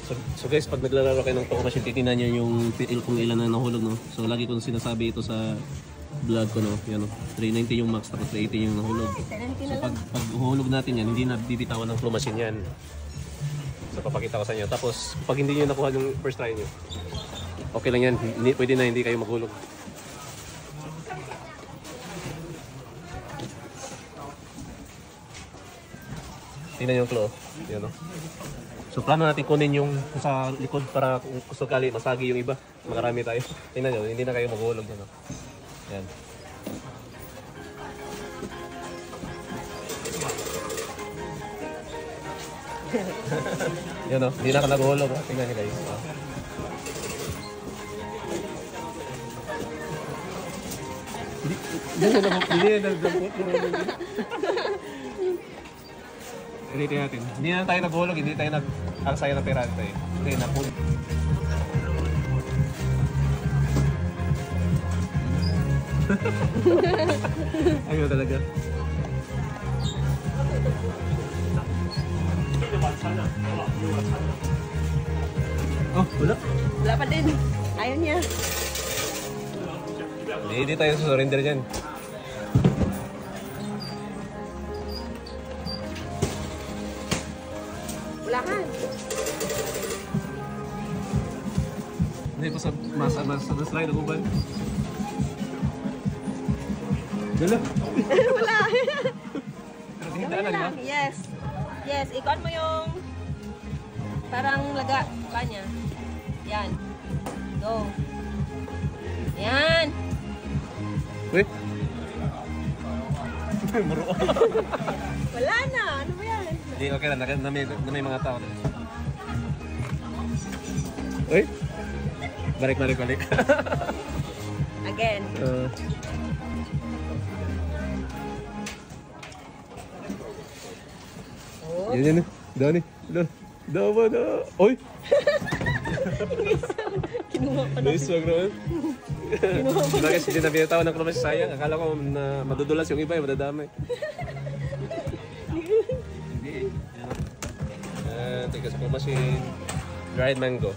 So guys, pag naglalaro kayo ng Poco Machine, titignan nyo yung kung ilan na nahulog, no? So lagi kong sinasabi ito sa vlog ko, no? Yan, no? 390 yung max, tapos 380 yung nahulog. So pag hulog natin yan, hindi na bibitawan ng claw machine yan. So papakita ko sa inyo. Tapos pag hindi nyo nakuha yung first try nyo, okay lang yan. Pwede na hindi kayo maghulog. Tingnan yung claw. Yan, no? So plano natin kunin yung sa likod para kung sakali masagi yung iba. Makarami tayo. Tingnan nyo, hindi na kayo maghulog. Yan, no? Yan. Yan, no? Hindi na ka naghulog. Tingnan nyo guys. Hindi natin. Hindi na tayo naghulog, hindi tayo nag-aksaya ng pera tayo. Hindi na po. Ayaw talaga. Oh, wala. Wala pa din. Ayaw niya. Hindi tayo surrender dyan. Wala ka. Hindi pa sa slide ako ba? Wala. Wala. Pero tingnan na lang. Yes. Yes, ikon mo yung parang laga pa niya. Yan. Go. Yan. Wait. Maro. Wala na. Ano ba yan? Hindi, okay lang. Na may mga tao. Uy. Balik. Again. Oh. Yan. Dani. Dawa na. Oy! Kinuha pa na. Nice wag naman. Kinuha pa na. Bakit hindi na binatawa ng claw machine? Sayang. Akala ko na madudulas yung iba, madadamay. Hindi. Tigas claw machine. Dried mango.